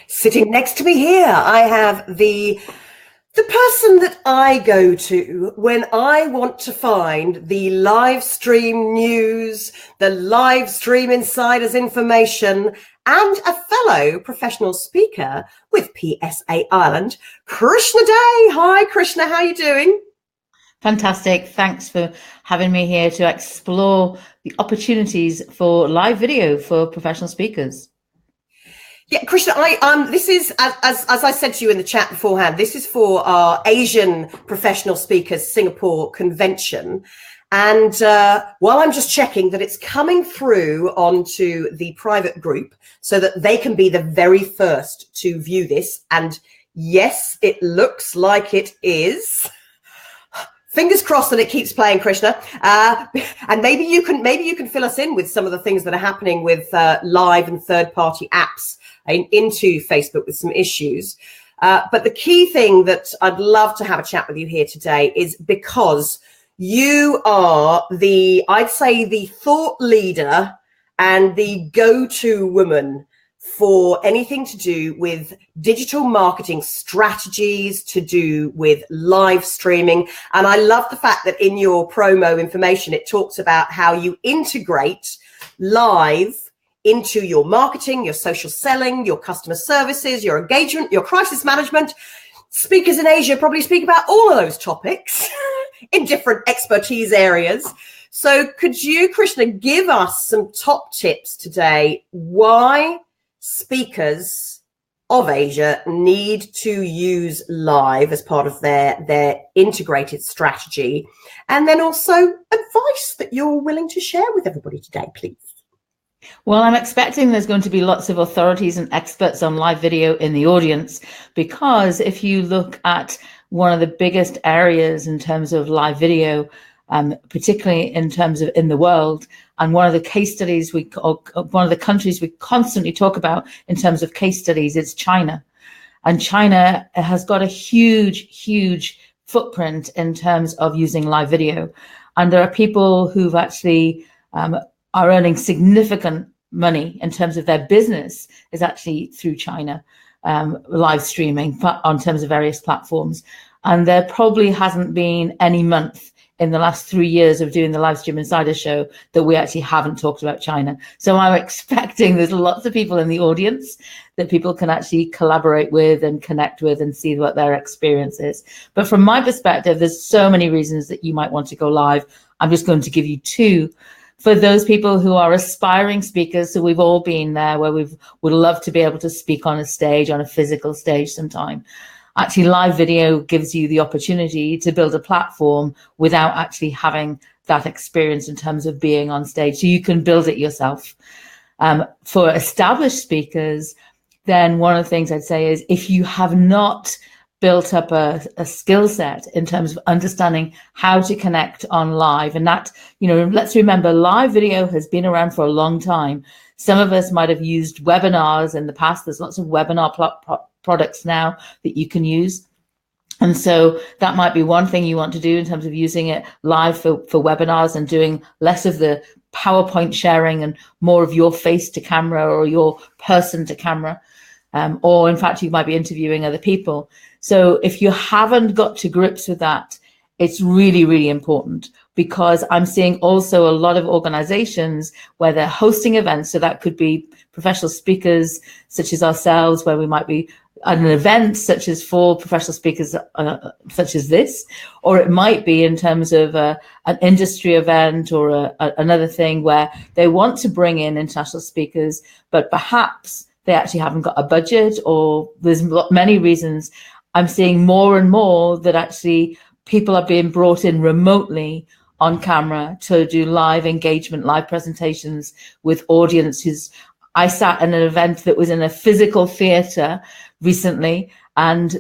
Sitting next to me here, I have the person that I go to when I want to find the live stream news, the live stream insiders information, and a fellow professional speaker with PSA Ireland, KrishnaDe. Hi, Krishna, how are you doing? Fantastic. Thanks for having me here to explore the opportunities for live video for professional speakers. Yeah, Krishna, this is, as I said to you in the chat beforehand, this is for our Asian Professional Speakers Singapore convention. And while I'm just checking that it's coming through onto the private group so that they can be the very first to view this. And yes, it looks like it is. Fingers crossed that it keeps playing, Krishna. And maybe you can fill us in with some of the things that are happening with live and third-party apps into Facebook with some issues. But the key thing that I'd love to have a chat with you here today is because you are I'd say the thought leader and the go-to woman for anything to do with digital marketing strategies, to do with live streaming. And I love the fact that in your promo information, it talks about how you integrate live into your marketing, your social selling, your customer services, your engagement, your crisis management. Speakers in Asia probably speak about all of those topics in different expertise areas. So could you, Krishna, give us some top tips today why speakers of Asia need to use live as part of their integrated strategy, and then also advice that you're willing to share with everybody today, please? Well, I'm expecting there's going to be lots of authorities and experts on live video in the audience, because if you look at one of the biggest areas in terms of live video, particularly in terms of in the world, and one of the case studies one of the countries we constantly talk about in terms of case studies is China. And China has got a huge footprint in terms of using live video. And there are people who've actually are earning significant money in terms of their business is actually through China, live streaming on terms of various platforms. And there probably hasn't been any month in the last 3 years of doing the Live Stream Insider Show that we actually haven't talked about China. So I'm expecting there's lots of people in the audience that people can actually collaborate with and connect with and see what their experience is. But from my perspective, there's so many reasons that you might want to go live. I'm just going to give you two. For those people who are aspiring speakers, so we've all been there where would love to be able to speak on a stage, on a physical stage sometime. Actually, live video gives you the opportunity to build a platform without actually having that experience in terms of being on stage. So you can build it yourself. For established speakers, then one of the things I'd say is if you have not built up a skill set in terms of understanding how to connect on live, and that, let's remember, live video has been around for a long time. Some of us might have used webinars in the past. There's lots of webinar products now that you can use. And so that might be one thing you want to do in terms of using it live for webinars and doing less of the PowerPoint sharing and more of your face to camera or your person to camera. Or in fact, you might be interviewing other people. So if you haven't got to grips with that, it's really important, because I'm seeing also a lot of organizations where they're hosting events. So that could be professional speakers such as ourselves, where we might be at an event such as for professional speakers such as this, or it might be in terms of an industry event or another thing where they want to bring in international speakers, but perhaps they actually haven't got a budget, or there's many reasons. I'm seeing more and more that actually people are being brought in remotely on camera to do live engagement, live presentations with audiences. I sat in an event that was in a physical theater recently, and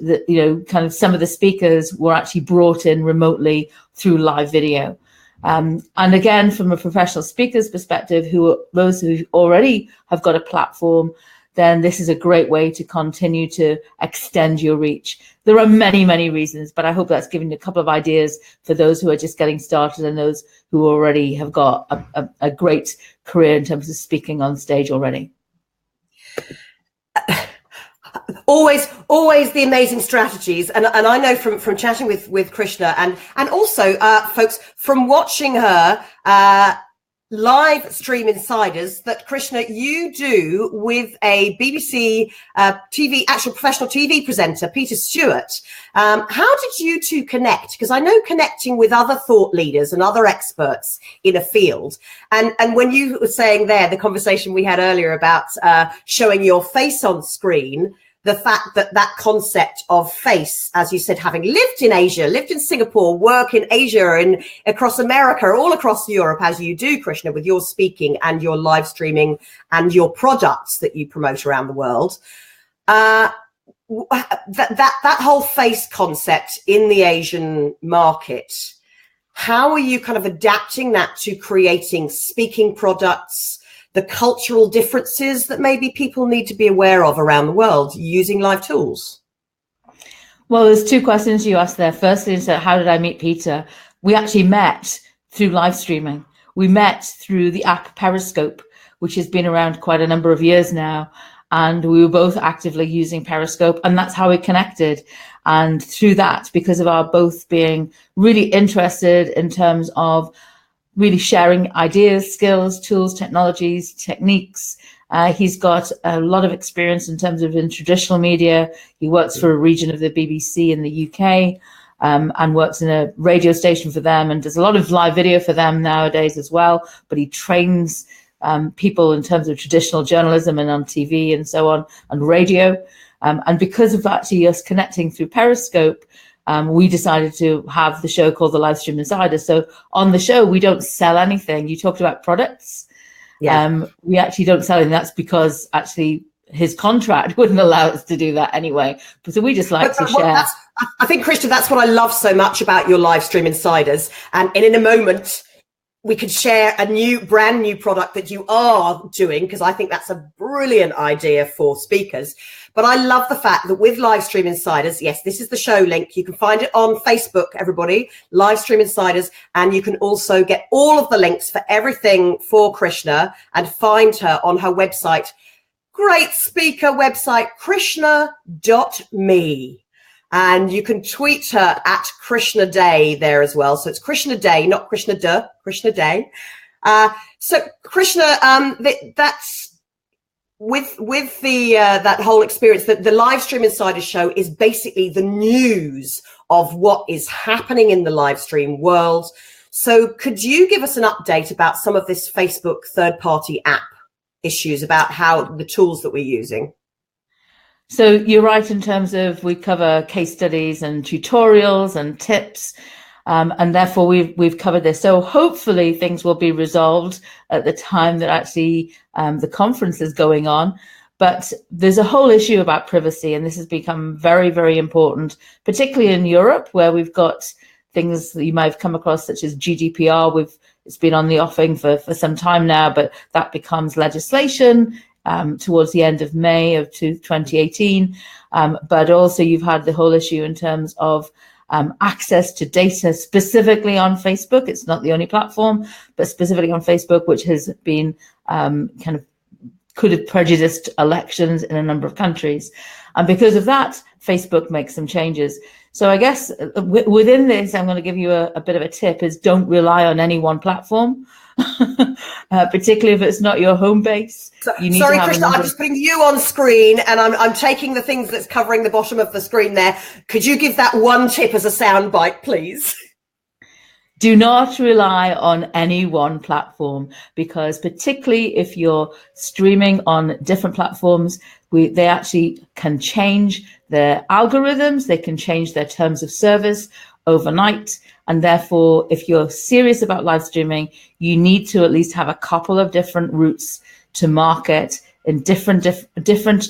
kind of some of the speakers were actually brought in remotely through live video. And again, from a professional speaker's perspective, those who already have got a platform, then this is a great way to continue to extend your reach. There are many reasons, but I hope that's given you a couple of ideas for those who are just getting started and those who already have got a great career in terms of speaking on stage already. always the amazing strategies. And I know from chatting with Krishna and also folks from watching her live stream insiders that Krishna, you do with a BBC TV, actual professional TV presenter, Peter Stewart. How did you two connect? Because I know connecting with other thought leaders and other experts in a field. And when you were saying there, the conversation we had earlier about showing your face on screen, the fact that that concept of face, as you said, having lived in Asia, lived in Singapore, work in Asia and across America, all across Europe, as you do, Krishna, with your speaking and your live streaming and your products that you promote around the world. That whole face concept in the Asian market, how are you kind of adapting that to creating speaking products, the cultural differences that maybe people need to be aware of around the world using live tools? Well, there's two questions you asked there. Firstly, is how did I meet Peter? We actually met through live streaming. We met through the app Periscope, which has been around quite a number of years now. And we were both actively using Periscope, and that's how we connected. And through that, because of our both being really interested in terms of really sharing ideas, skills, tools, technologies, techniques. He's got a lot of experience in terms of in traditional media. He works for a region of the BBC in the UK and works in a radio station for them and does a lot of live video for them nowadays as well. But he trains people in terms of traditional journalism and on TV and so on radio. And because of actually us connecting through Periscope, we decided to have the show called the Livestream Insider. So on the show, we don't sell anything. You talked about products. Yeah. We actually don't sell anything. That's because actually his contract wouldn't allow us to do that anyway. So we just like to share. I think, Krishna, that's what I love so much about your Livestream Insiders. And in a moment, we could share a brand new product that you are doing, because I think that's a brilliant idea for speakers. But I love the fact that with Livestream Insiders, yes, this is the show link. You can find it on Facebook, everybody, Livestream Insiders. And you can also get all of the links for everything for Krishna and find her on her website. Great speaker website, krishna.me. And you can tweet her at KrishnaDe there as well. So it's KrishnaDe, not KrishnaDe, KrishnaDe. So Krishna, that's with the that whole experience. That the Livestream Insider show is basically the news of what is happening in the live stream world. So could you give us an update about some of this Facebook third-party app issues, about how the tools that we're using? So you're right in terms of we cover case studies and tutorials and tips, and therefore we've covered this. So hopefully things will be resolved at the time that actually the conference is going on. But there's a whole issue about privacy, and this has become very, very important, particularly in Europe, where we've got things that you might have come across, such as GDPR. It's been on the offing for some time now, but that becomes legislation towards the end of May of 2018. But also you've had the whole issue in terms of access to data specifically on Facebook. It's not the only platform, but specifically on Facebook, which has been could have prejudiced elections in a number of countries. And because of that, Facebook makes some changes. So I guess within this, I'm going to give you a bit of a tip, is don't rely on any one platform. Particularly if it's not your home base. Sorry, Krishna, I'm just putting you on screen and I'm taking the things that's covering the bottom of the screen there. Could you give that one tip as a soundbite, please? Do not rely on any one platform, because particularly if you're streaming on different platforms, they actually can change their algorithms, they can change their terms of service overnight. And therefore, if you're serious about live streaming, you need to at least have a couple of different routes to market in different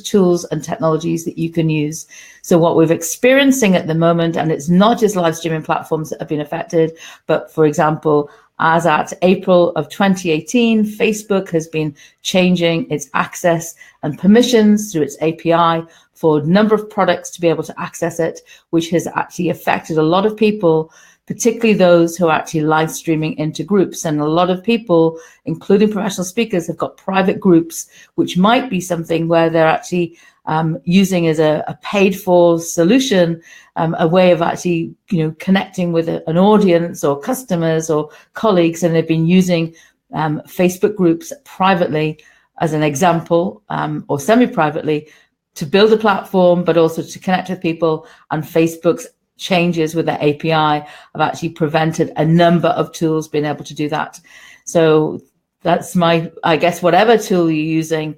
tools and technologies that you can use. So what we're experiencing at the moment, and it's not just live streaming platforms that have been affected, but for example, as at April of 2018, Facebook has been changing its access and permissions through its API for a number of products to be able to access it, which has actually affected a lot of people, particularly those who are actually live streaming into groups. And a lot of people, including professional speakers, have got private groups, which might be something where they're actually using as a paid for solution, a way of actually, connecting with an audience or customers or colleagues. And they've been using Facebook groups privately as an example, or semi-privately, to build a platform, but also to connect with people. And Facebook's changes with their API have actually prevented a number of tools being able to do that. So that's I guess, whatever tool you're using,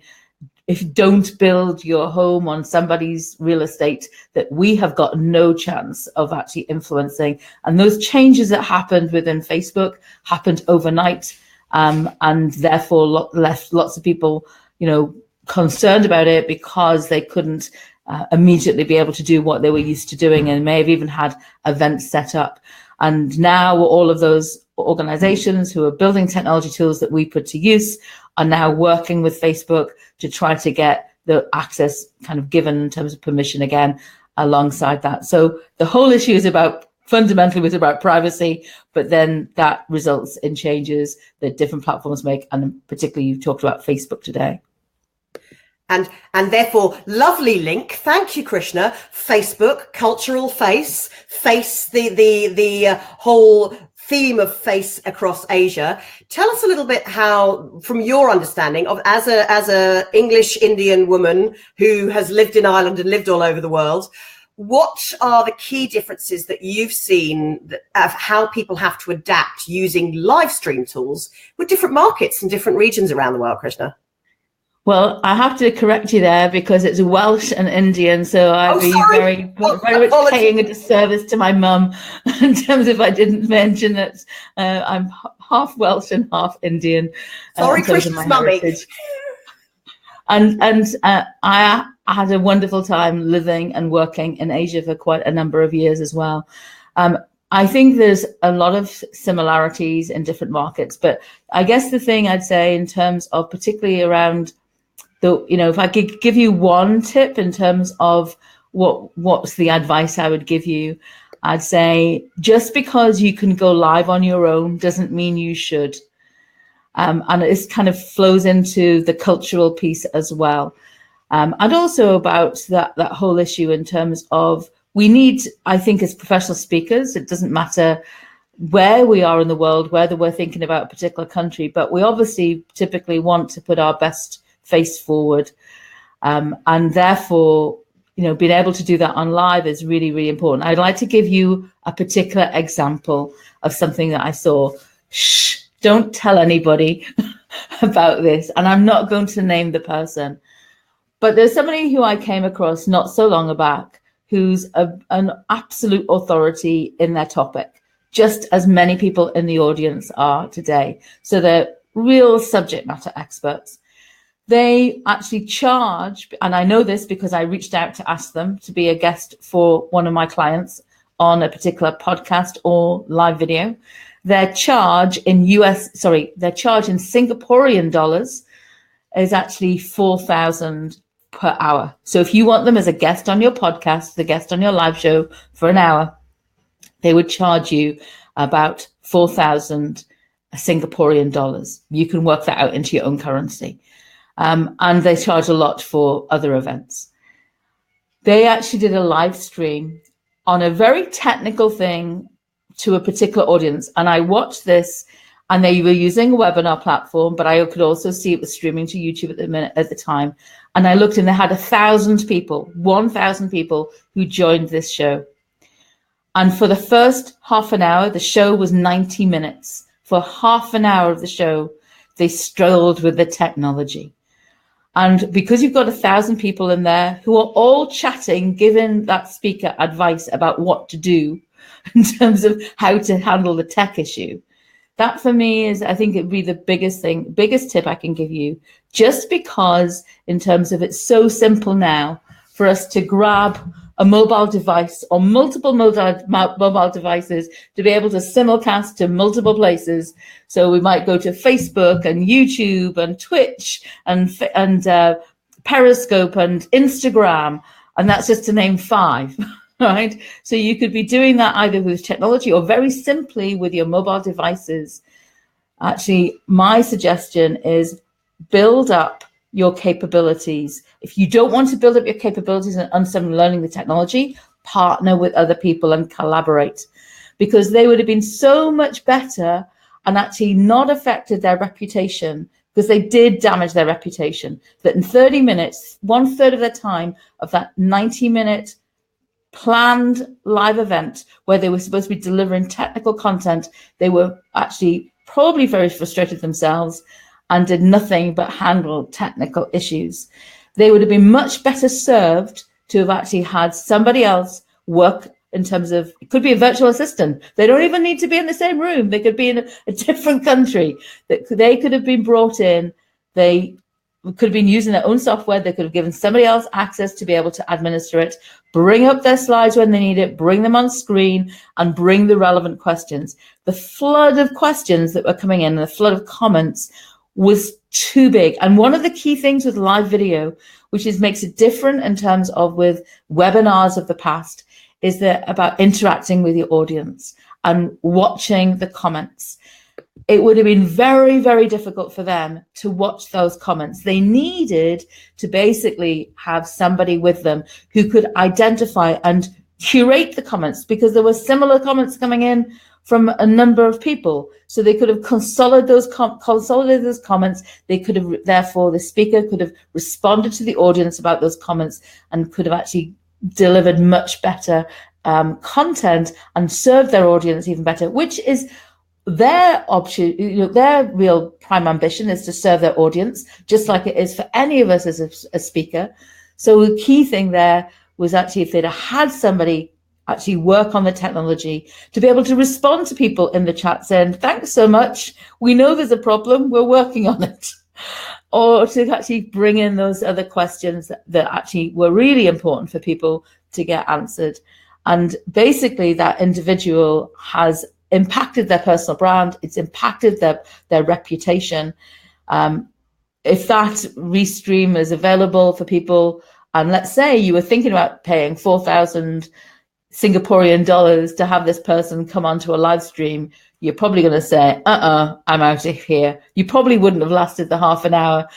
if you don't build your home on somebody's real estate, that we have got no chance of actually influencing. And those changes that happened within Facebook happened overnight. And therefore left lots of people, concerned about it, because they couldn't immediately be able to do what they were used to doing, and may have even had events set up. And now all of those organizations who are building technology tools that we put to use are now working with Facebook to try to get the access kind of given in terms of permission again alongside that. So the whole issue is fundamentally was about privacy, but then that results in changes that different platforms make. And particularly you talked about Facebook today. And therefore, lovely link. Thank you, Krishna. Facebook, cultural face, the whole theme of face across Asia. Tell us a little bit how, from your understanding of as a English Indian woman who has lived in Ireland and lived all over the world, what are the key differences that you've seen of how people have to adapt using live stream tools with different markets and different regions around the world, Krishna? Well, I have to correct you there, because it's Welsh and Indian, so I'd be very much paying a disservice to my mum in terms of I didn't mention that I'm half Welsh and half Indian. Sorry, Krishna's mummy. And I had a wonderful time living and working in Asia for quite a number of years as well. I think there's a lot of similarities in different markets, but I guess the thing I'd say in terms of particularly around if I could give you one tip in terms of what's the advice I would give you, I'd say just because you can go live on your own doesn't mean you should. And it kind of flows into the cultural piece as well. And also about that whole issue in terms of we need, I think, as professional speakers, it doesn't matter where we are in the world, whether we're thinking about a particular country, but we obviously typically want to put our best face forward. And therefore, being able to do that on live is really, really important. I'd like to give you a particular example of something that I saw. Shh, don't tell anybody about this. And I'm not going to name the person. But there's somebody who I came across not so long back who's an absolute authority in their topic, just as many people in the audience are today. So they're real subject matter experts. They actually charge, and I know this because I reached out to ask them to be a guest for one of my clients on a particular podcast or live video. Their charge in Singaporean dollars is actually 4,000 per hour. So if you want them as a guest on your podcast, the guest on your live show for an hour, they would charge you about 4,000 Singaporean dollars. You can work that out into your own currency. And they charge a lot for other events. They actually did a live stream on a very technical thing to a particular audience. And I watched this, and they were using a webinar platform, but I could also see it was streaming to YouTube at the time. And I looked, and they had 1,000 people who joined this show. And for the first half an hour, the show was 90 minutes. For half an hour of the show, they struggled with the technology. And because you've got 1,000 people in there who are all chatting, giving that speaker advice about what to do in terms of how to handle the tech issue, that for me is, I think it'd be the biggest tip I can give you, just because in terms of it's so simple now for us to grab a mobile device or multiple mobile devices to be able to simulcast to multiple places. So we might go to Facebook and YouTube and Twitch and Periscope and Instagram, and that's just to name 5, right? So you could be doing that either with technology or very simply with your mobile devices. Actually, my suggestion is build up your capabilities. If you don't want to build up your capabilities and understand learning the technology, partner with other people and collaborate, because they would have been so much better and actually not affected their reputation, because they did damage their reputation. That in 30 minutes, 1/3 of their time of that 90-minute planned live event where they were supposed to be delivering technical content, they were actually probably very frustrated themselves and did nothing but handle technical issues. They would have been much better served to have actually had somebody else work in terms of, it could be a virtual assistant. They don't even need to be in the same room. They could be in a different country. That they could have been brought in. They could have been using their own software. They could have given somebody else access to be able to administer it, bring up their slides when they need it, bring them on screen, and bring the relevant questions. The flood of questions that were coming in, and the flood of comments was too big. And one of the key things with live video, which makes it different in terms of with webinars of the past, is that about interacting with your audience and watching the comments. It would have been very, very difficult for them to watch those comments. They needed to basically have somebody with them who could identify and curate the comments, because there were similar comments coming in from a number of people. So they could have consolidated those comments. They could have, therefore, the speaker could have responded to the audience about those comments and could have actually delivered much better content and served their audience even better, which is their option. Their real prime ambition is to serve their audience, just like it is for any of us as a speaker. So the key thing there was actually, if they'd have had somebody actually work on the technology to be able to respond to people in the chat saying, thanks so much, we know there's a problem, we're working on it. Or to actually bring in those other questions that actually were really important for people to get answered. And basically that individual has impacted their personal brand, it's impacted their reputation. If that restream is available for people, and let's say you were thinking about paying 4,000 Singaporean dollars to have this person come onto a live stream, you're probably going to say, I'm out of here. You probably wouldn't have lasted the half an hour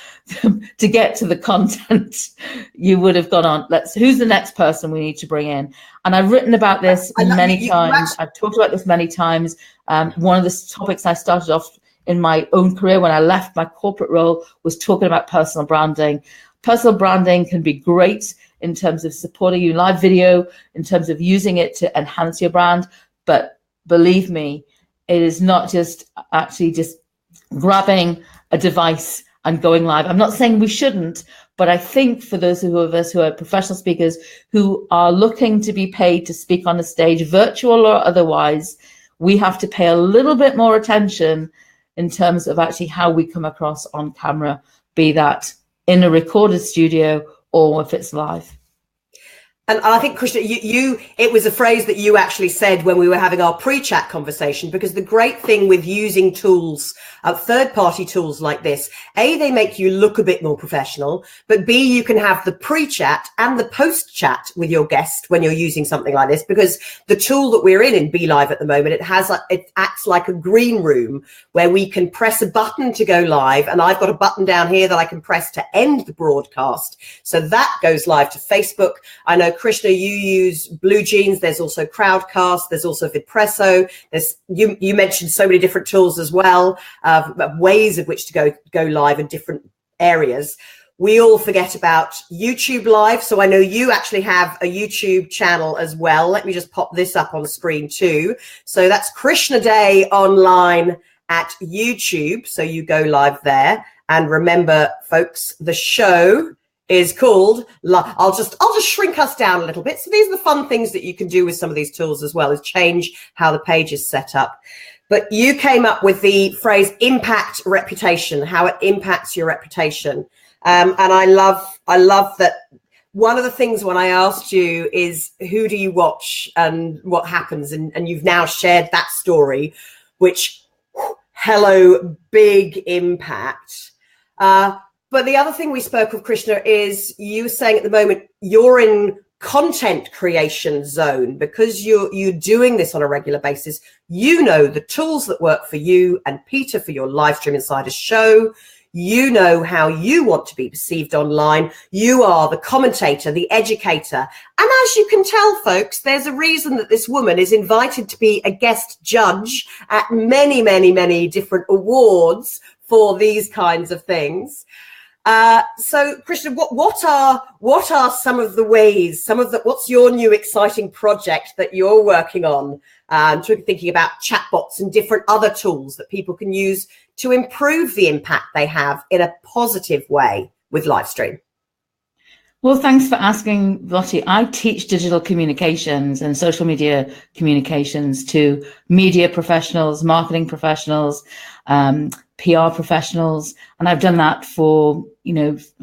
to get to the content. You would have gone on, who's the next person we need to bring in? And I've written about this many times. I've talked about this many times. One of the topics I started off in my own career when I left my corporate role was talking about personal branding. Personal branding can be great in terms of supporting you live video, in terms of using it to enhance your brand. But believe me, it is not just actually just grabbing a device and going live. I'm not saying we shouldn't, but I think for those of us who are professional speakers who are looking to be paid to speak on a stage, virtual or otherwise, we have to pay a little bit more attention in terms of actually how we come across on camera, be that in a recorded studio or if it's live. And I think, Krishna, it was a phrase that you actually said when we were having our pre-chat conversation, because the great thing with using tools, third-party tools like this, A, they make you look a bit more professional, but B, you can have the pre-chat and the post-chat with your guest when you're using something like this, because the tool that we're in BeLive at the moment, it acts like a green room where we can press a button to go live. And I've got a button down here that I can press to end the broadcast. So that goes live to Facebook. I know, Krishna, you use Blue Jeans. There's also Crowdcast. There's also Vidpresso. You mentioned so many different tools as well, ways of which to go live in different areas. We all forget about YouTube Live. So I know you actually have a YouTube channel as well. Let me just pop this up on screen too. So that's KrishnaDe online at YouTube. So you go live there. And remember, folks, the show is called, I'll just shrink us down a little bit. So these are the fun things that you can do with some of these tools as well, is change how the page is set up. But you came up with the phrase impact reputation, how it impacts your reputation. And I love that. One of the things when I asked you is, who do you watch and what happens? And you've now shared that story, which, hello, big impact. But the other thing we spoke of, Krishna, is you were saying at the moment you're in content creation zone because you're doing this on a regular basis. You know the tools that work for you and Peter for your live stream insider show. You know how you want to be perceived online. You are the commentator, the educator. And as you can tell, folks, there's a reason that this woman is invited to be a guest judge at many, many, many different awards for these kinds of things. So Krishna, what are some of the ways, what's your new exciting project that you're working on? Thinking about chatbots and different other tools that people can use to improve the impact they have in a positive way with Livestream. Well, thanks for asking, Lottie. I teach digital communications and social media communications to media professionals, marketing professionals, PR professionals, and I've done that for,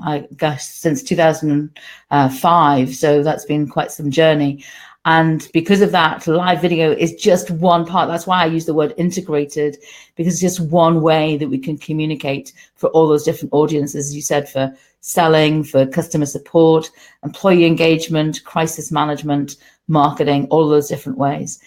I guess, since 2005. So that's been quite some journey. And because of that, live video is just one part. That's why I use the word integrated, because it's just one way that we can communicate for all those different audiences, as you said, for selling, for customer support, employee engagement, crisis management, marketing, all those different ways.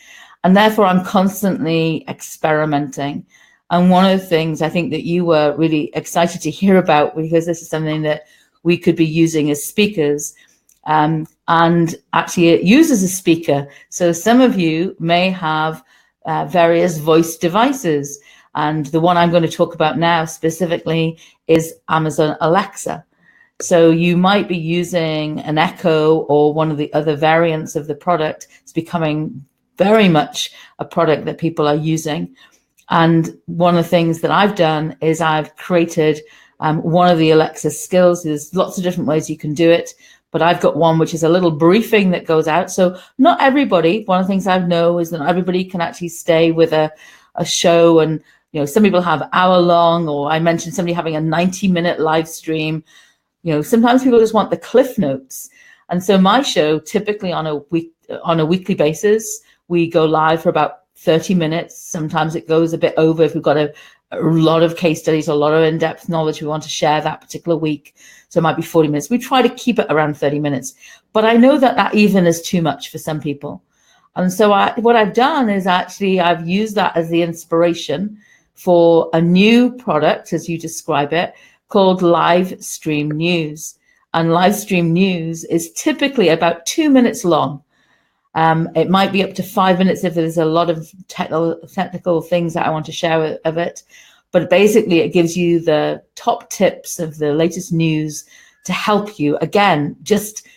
And therefore, I'm constantly experimenting. And one of the things I think that you were really excited to hear about, because this is something that we could be using as speakers, and actually it uses a speaker. So some of you may have various voice devices. And the one I'm going to talk about now specifically is Amazon Alexa. So you might be using an Echo or one of the other variants of the product. It's becoming very much a product that people are using. And one of the things that I've done is I've created one of the Alexa skills. There's lots of different ways you can do it, but I've got one which is a little briefing that goes out. So not everybody, one of the things I know is that not everybody can actually stay with a show. And, some people have hour-long, or I mentioned somebody having a 90-minute live stream. Sometimes people just want the cliff notes. And so my show, typically on a weekly basis, we go live for about 30 minutes. Sometimes it goes a bit over if we've got a lot of case studies, a lot of in-depth knowledge we want to share that particular week. So it might be 40 minutes. We try to keep it around 30 minutes. But I know that even is too much for some people. And so what I've done is actually I've used that as the inspiration for a new product, as you describe it, called Live Stream News. And Live Stream News is typically about 2 minutes long. It might be up to 5 minutes if there's a lot of technical things that I want to share of it. But basically, it gives you the top tips of the latest news to help you, again, just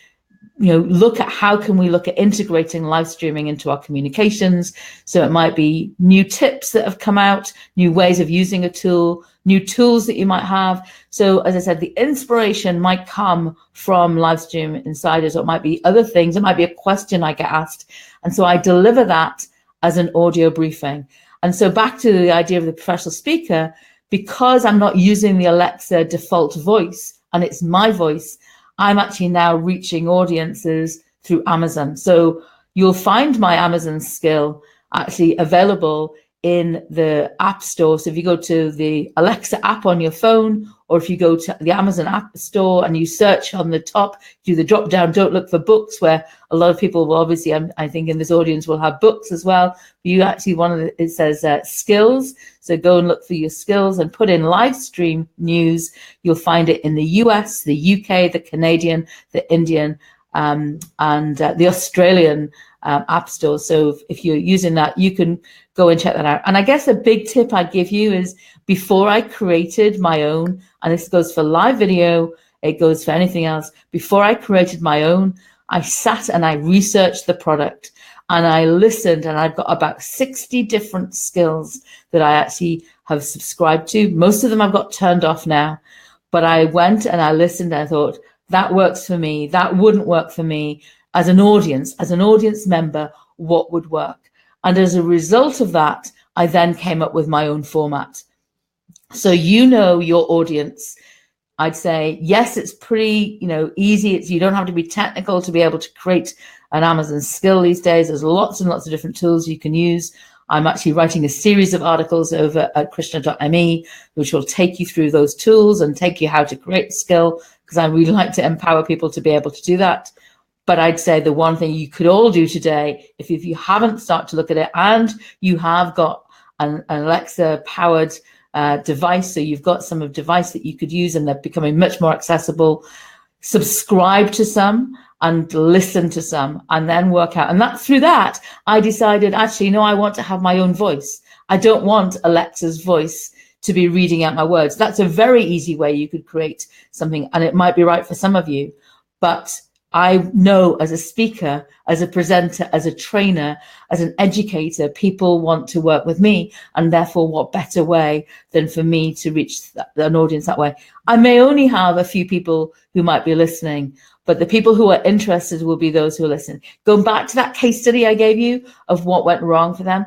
look at how can we look at integrating live streaming into our communications. So it might be new tips that have come out, new ways of using a tool, new tools that you might have. So as I said, the inspiration might come from Livestream Insiders, or it might be other things. It might be a question I get asked. And so I deliver that as an audio briefing. And so back to the idea of the professional speaker, because I'm not using the Alexa default voice and it's my voice, I'm actually now reaching audiences through Amazon. So you'll find my Amazon skill actually available in the App Store. So if you go to the Alexa app on your phone, or if you go to the Amazon App Store and you search on the top, do the drop down, don't look for books, where a lot of people will obviously, I think in this audience will have books as well. You actually, it says skills. So go and look for your skills and put in live stream news. You'll find it in the US, the UK, the Canadian, the Indian, and the Australian app store. So if you're using that, you can go and check that out. And I guess a big tip I'd give you is, before I created my own, and this goes for live video, it goes for anything else, before I created my own, I sat and I researched the product and I listened, and I've got about 60 different skills that I actually have subscribed to. Most of them I've got turned off now, but I went and I listened and I thought, that works for me, that wouldn't work for me. As an audience member, what would work? And as a result of that, I then came up with my own format. So your audience. I'd say, yes, it's pretty, easy. You don't have to be technical to be able to create an Amazon skill these days. There's lots and lots of different tools you can use. I'm actually writing a series of articles over at Krishna.me, which will take you through those tools and take you how to create skill, because I really like to empower people to be able to do that. But I'd say the one thing you could all do today, if you haven't started to look at it and you have got an Alexa-powered device. So you've got some of device that you could use, and they're becoming much more accessible. Subscribe to some and listen to some, and then work out. And that through that, I decided, actually, no, I want to have my own voice. I don't want Alexa's voice to be reading out my words. That's a very easy way you could create something, and it might be right for some of you. But I know as a speaker, as a presenter, as a trainer, as an educator, people want to work with me, and therefore what better way than for me to reach an audience that way. I may only have a few people who might be listening, but the people who are interested will be those who are listening. Going back to that case study I gave you of what went wrong for them,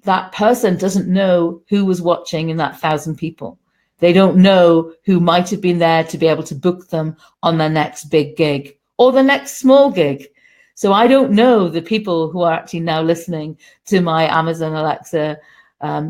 that person doesn't know who was watching in that 1,000 people. They don't know who might have been there to be able to book them on their next big gig or the next small gig. So I don't know the people who are actually now listening to my Amazon Alexa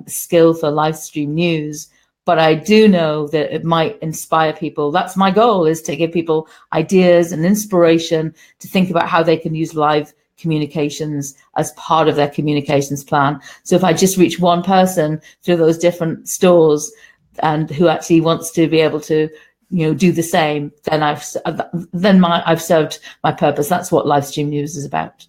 skill for live stream news, but I do know that it might inspire people. That's my goal, is to give people ideas and inspiration to think about how they can use live communications as part of their communications plan. So if I just reach one person through those different stores and who actually wants to be able to, you know, do the same, then I've served my purpose. That's what live stream news is about.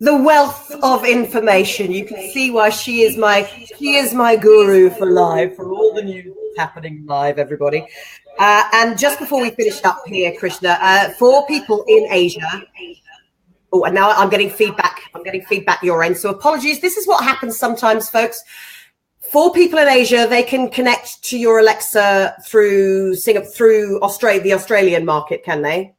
The wealth of information. You can see why she is my guru for live, for all the news happening live, everybody. And just before we finish up here, Krishna, for people in Asia, oh, and now I'm getting feedback. I'm getting feedback your end. So apologies. This is what happens sometimes, folks. For people in Asia, they can connect to your Alexa through Australia, the Australian market, can they?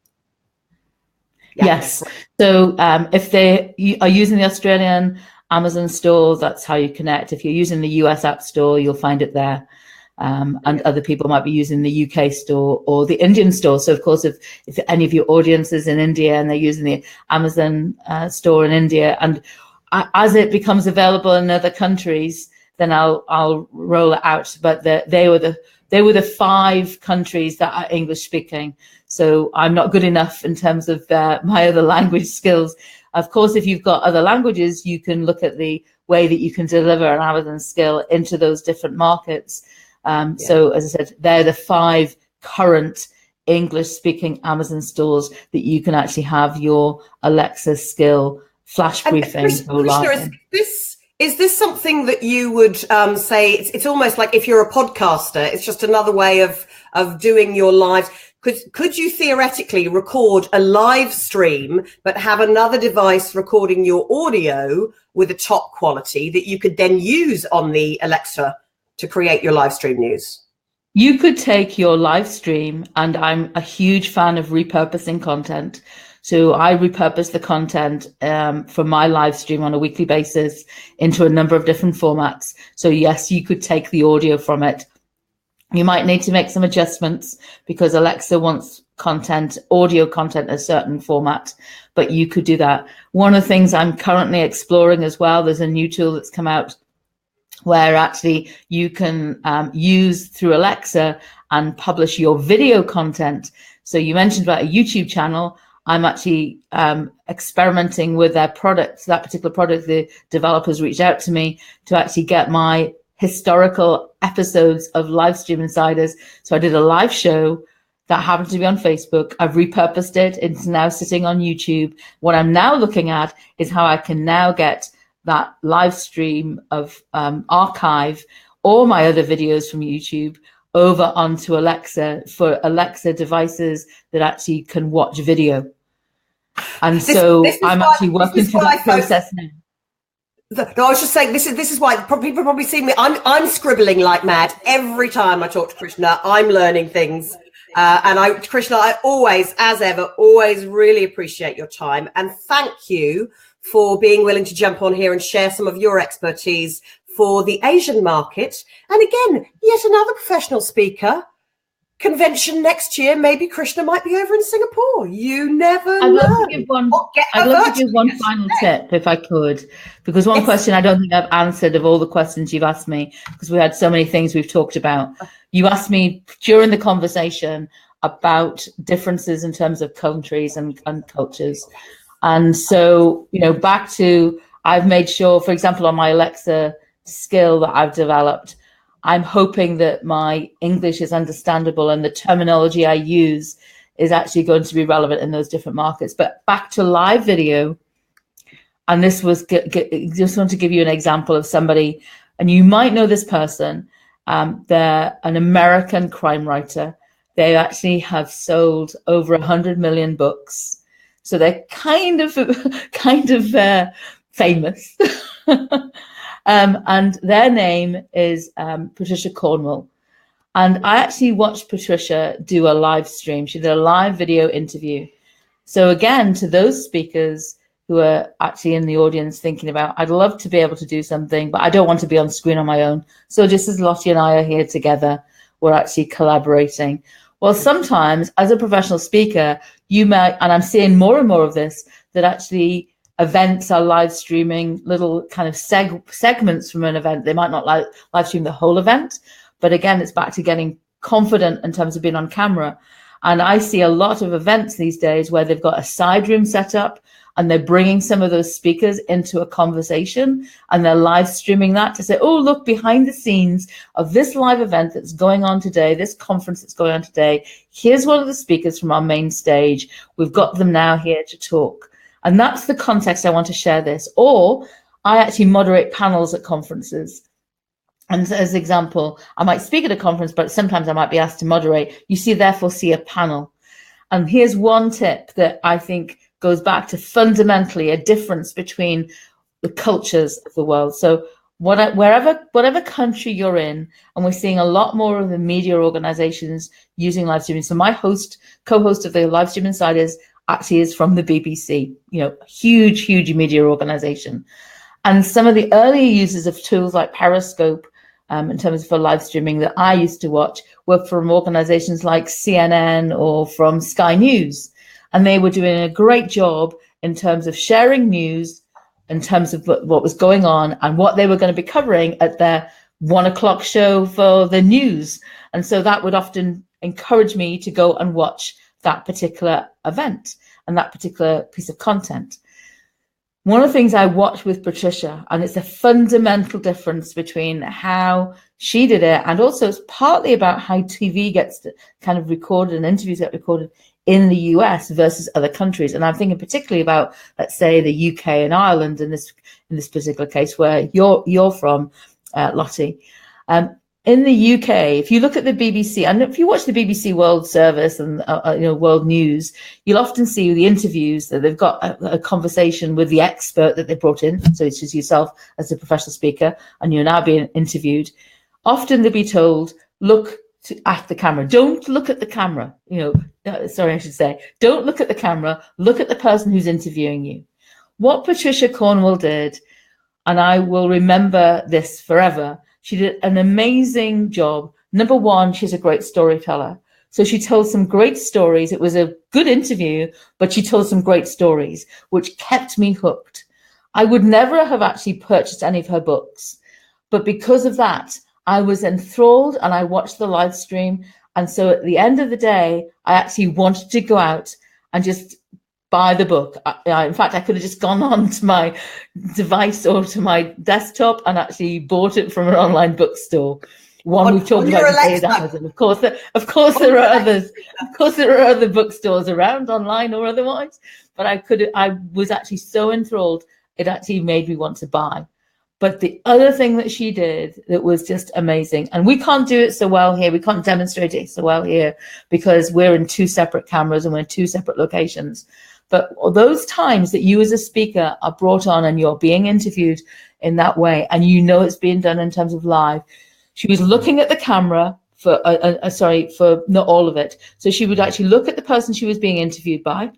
Yeah. Yes. So if they are using the Australian Amazon store, that's how you connect. If you're using the US App Store, you'll find it there. And other people might be using the UK store or the Indian store. So, of course, if any of your audience is in India and they're using the Amazon store in India, and as it becomes available in other countries, then I'll roll it out. But they were the 5 countries that are English speaking. So I'm not good enough in terms of my other language skills. Of course, if you've got other languages, you can look at the way that you can deliver an Amazon skill into those different markets. So as I said, they're the 5 current English speaking Amazon stores that you can actually have your Alexa skill flash briefing go live. Is this something that you would say it's almost like if you're a podcaster, it's just another way of doing your lives? Could you theoretically record a live stream, but have another device recording your audio with a top quality that you could then use on the Alexa to create your live stream news? You could take your live stream, and I'm a huge fan of repurposing content. So I repurpose the content from my live stream on a weekly basis into a number of different formats. So yes, you could take the audio from it. You might need to make some adjustments because Alexa wants audio content, a certain format, but you could do that. One of the things I'm currently exploring as well, there's a new tool that's come out where actually you can use through Alexa and publish your video content. So you mentioned about a YouTube channel. I'm actually experimenting with their product, that particular product. The developers reached out to me to actually get my historical episodes of Livestream Insiders. So I did a live show that happened to be on Facebook. I've repurposed it. It's now sitting on YouTube. What I'm now looking at is how I can now get that live stream of archive or my other videos from YouTube over onto Alexa for Alexa devices that actually can watch video. And so I'm actually working through that process now. No, I was just saying this is why people probably see me. I'm scribbling like mad every time I talk to Krishna. I'm learning things, and Krishna, I always, as ever, always really appreciate your time, and thank you for being willing to jump on here and share some of your expertise for the Asian market. And again, yet another professional speaker convention next year. Maybe Krishna might be over in Singapore. You never know. I'd love to give one final tip if I could, because one question I don't think I've answered of all the questions you've asked me, because we had so many things we've talked about. You asked me during the conversation about differences in terms of countries and cultures. And so, back to, I've made sure, for example, on my Alexa skill that I've developed. I'm hoping that my English is understandable and the terminology I use is actually going to be relevant in those different markets. But back to live video, and this was just want to give you an example of somebody, and you might know this person. They're an American crime writer. They actually have sold over 100 million books, so they're kind of famous. And their name is Patricia Cornwell. And I actually watched Patricia do a live stream. She did a live video interview. So again, to those speakers who are actually in the audience thinking about, I'd love to be able to do something, but I don't want to be on screen on my own. So just as Lottie and I are here together, we're actually collaborating. Well, sometimes as a professional speaker, you might, and I'm seeing more and more of this, that actually events are live streaming little kind of segments from an event. They might not live stream the whole event, but again, it's back to getting confident in terms of being on camera. And I see a lot of events these days where they've got a side room set up and they're bringing some of those speakers into a conversation and they're live streaming that to say, oh, look, behind the scenes of this live event that's going on today, this conference that's going on today, here's one of the speakers from our main stage. We've got them now here to talk. And that's the context I want to share this. Or I actually moderate panels at conferences. And as an example, I might speak at a conference, but sometimes I might be asked to moderate. You therefore see a panel. And here's one tip that I think goes back to fundamentally a difference between the cultures of the world. So whatever country you're in, and we're seeing a lot more of the media organizations using live streaming. So my co-host of the Live Stream Insiders actually is from the BBC, huge media organization. And some of the early users of tools like Periscope, in terms of for live streaming that I used to watch, were from organizations like CNN or from Sky News. And they were doing a great job in terms of sharing news, in terms of what was going on and what they were going to be covering at their 1 o'clock show for the news. And so that would often encourage me to go and watch that particular event and that particular piece of content. One of the things I watched with Patricia, and it's a fundamental difference between how she did it, and also it's partly about how TV gets kind of recorded and interviews get recorded in the US versus other countries. And I'm thinking particularly about, let's say, the UK and Ireland in this particular case where you're from, Lottie. In the UK, if you look at the BBC, and if you watch the BBC World Service and World News, you'll often see the interviews that they've got a conversation with the expert that they brought in. So it's just yourself as a professional speaker, and you're now being interviewed. Often they'll be told, look at the camera. Don't look at the camera. Don't look at the camera. Look at the person who's interviewing you. What Patricia Cornwell did, and I will remember this forever, she did an amazing job. Number one, she's a great storyteller. So she told some great stories. It was a good interview, but she told some great stories, which kept me hooked. I would never have actually purchased any of her books, but because of that, I was enthralled and I watched the live stream. And so at the end of the day, I actually wanted to go out and just buy the book. In fact, I could have just gone on to my device or to my desktop and actually bought it from an online bookstore. One we've talked about today is Amazon. Of course, there are others. Of course, there are other bookstores around, online or otherwise. But I was actually so enthralled, it actually made me want to buy. But the other thing that she did that was just amazing, and we can't do it so well here, we can't demonstrate it so well here because we're in two separate cameras and we're in two separate locations. But those times that you as a speaker are brought on and you're being interviewed in that way, and it's being done in terms of live, she was looking at the camera for not all of it. So she would actually look at the person she was being interviewed by,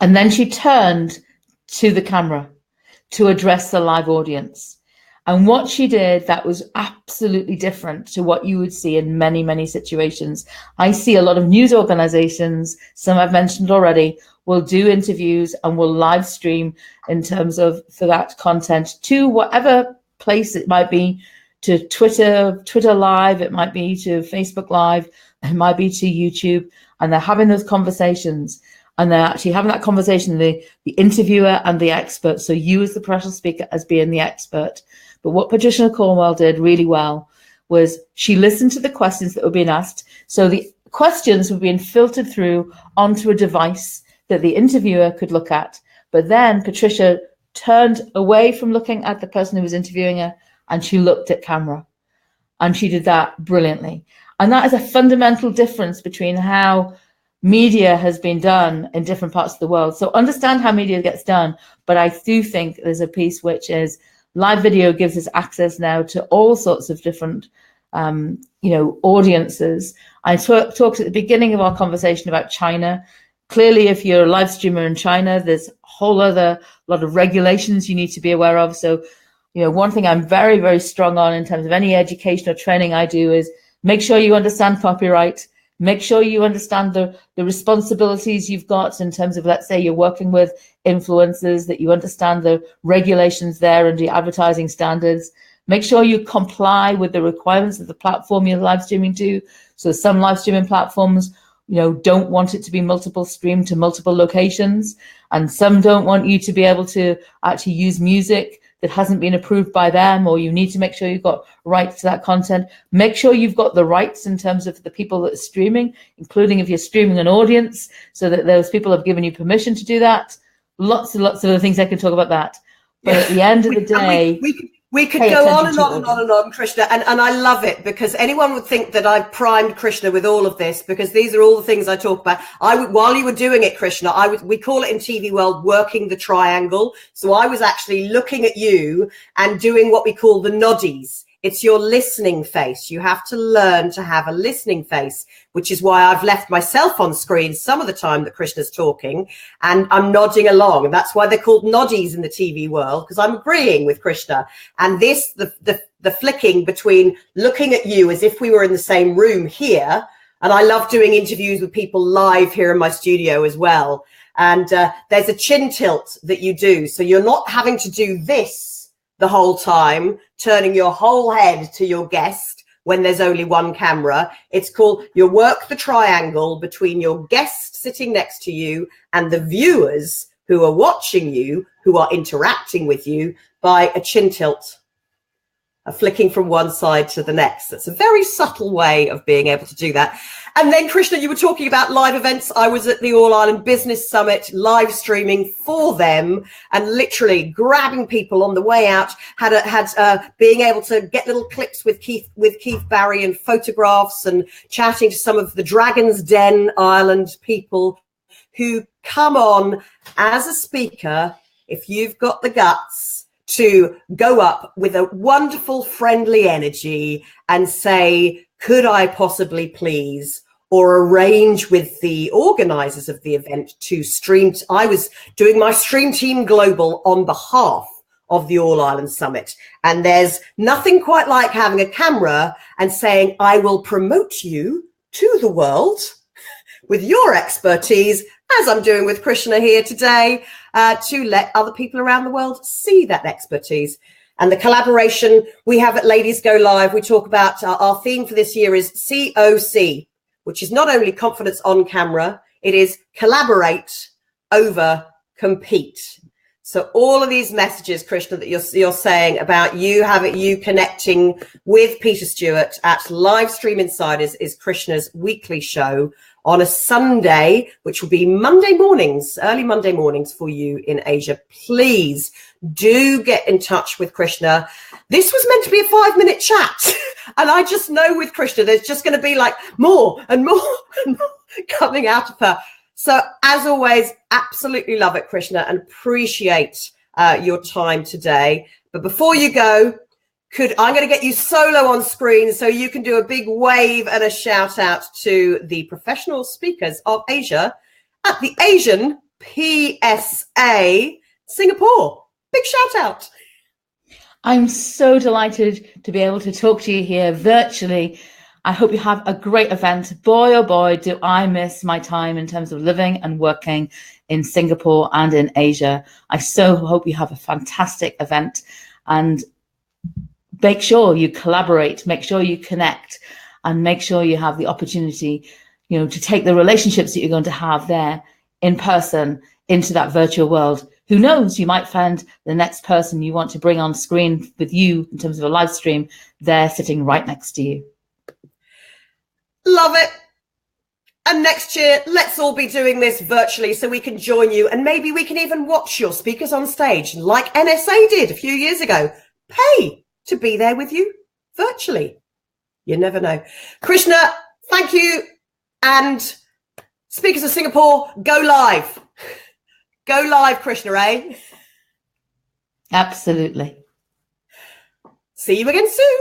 and then she turned to the camera to address the live audience. And what she did, that was absolutely different to what you would see in many, many situations. I see a lot of news organizations, some I've mentioned already, will do interviews and will live stream in terms of for that content to whatever place it might be, to Twitter Live, it might be to Facebook Live, it might be to YouTube, and they're having those conversations. And they're actually having that conversation, the interviewer and the expert. So you as the professional speaker as being the expert. But what Patricia Cornwell did really well was she listened to the questions that were being asked. So the questions were being filtered through onto a device that the interviewer could look at. But then Patricia turned away from looking at the person who was interviewing her, and she looked at camera. And she did that brilliantly. And that is a fundamental difference between how media has been done in different parts of the world. So understand how media gets done. But I do think there's a piece which is live video gives us access now to all sorts of different, audiences. I talked at the beginning of our conversation about China. Clearly, if you're a live streamer in China, there's a whole other lot of regulations you need to be aware of. So, one thing I'm very, very strong on in terms of any education or training I do is make sure you understand copyright. Make sure you understand the responsibilities you've got in terms of, let's say, you're working with influencers, that you understand the regulations there and the advertising standards. Make sure you comply with the requirements of the platform you're live streaming to. So some live streaming platforms, don't want it to be multiple streamed to multiple locations. And some don't want you to be able to actually use music that hasn't been approved by them, or you need to make sure you've got rights to that content. Make sure you've got the rights in terms of the people that are streaming, including if you're streaming an audience, so that those people have given you permission to do that. Lots and lots of other things I can talk about that. But at the end of the day, we could go on and on and on and on, Krishna, and I love it, because anyone would think that I've primed Krishna with all of this, because these are all the things I talk about. While you were doing it, Krishna, we call it in TV world working the triangle. So I was actually looking at you and doing what we call the noddies. It's your listening face. You have to learn to have a listening face, which is why I've left myself on screen some of the time that Krishna's talking, and I'm nodding along. And that's why they're called noddies in the TV world, because I'm agreeing with Krishna. And this, the flicking between looking at you as if we were in the same room here. And I love doing interviews with people live here in my studio as well. And there's a chin tilt that you do. So you're not having to do this the whole time, turning your whole head to your guest when there's only one camera. It's called, you work the triangle between your guest sitting next to you and the viewers who are watching you, who are interacting with you, by a chin tilt, a flicking from one side to the next. That's a very subtle way of being able to do that. And then, Krishna, you were talking about live events. I was at the All Ireland Business Summit, live streaming for them, and literally grabbing people on the way out. Being able to get little clips with Keith Barry and photographs, and chatting to some of the Dragon's Den Ireland people who come on as a speaker, if you've got the guts to go up with a wonderful, friendly energy and say, could I possibly please, or arrange with the organizers of the event to stream. I was doing my Stream Team Global on behalf of the All Ireland Summit. And there's nothing quite like having a camera and saying, I will promote you to the world with your expertise, as I'm doing with Krishna here today, to let other people around the world see that expertise. And the collaboration we have at Ladies Go Live, we talk about our theme for this year is COC, which is not only confidence on camera, it is collaborate over compete. So all of these messages, Krishna, that you're saying about you connecting with Peter Stewart at Live Stream Insiders is Krishna's weekly show on a Sunday, which will be Monday mornings, early Monday mornings for you in Asia. Please do get in touch with Krishna. This was meant to be a 5-minute chat. And I just know with Krishna, there's just going to be like more and more and more coming out of her. So as always, absolutely love it, Krishna, and appreciate your time today. But before you go, I'm going to get you solo on screen so you can do a big wave and a shout out to the professional speakers of Asia at the Asian PSA Singapore. Big shout out. I'm so delighted to be able to talk to you here virtually. I hope you have a great event. Boy, oh boy, do I miss my time in terms of living and working in Singapore and in Asia. I so hope you have a fantastic event, and make sure you collaborate, make sure you connect, and make sure you have the opportunity, to take the relationships that you're going to have there in person into that virtual world who knows, you might find the next person you want to bring on screen with you in terms of a live stream, they're sitting right next to you. Love it. And next year, let's all be doing this virtually so we can join you, and maybe we can even watch your speakers on stage like NSA did a few years ago. Pay to be there with you virtually. You never know. Krishna, thank you. And Speakers of Singapore, go live. Go live, Krishna, eh? Absolutely. See you again soon.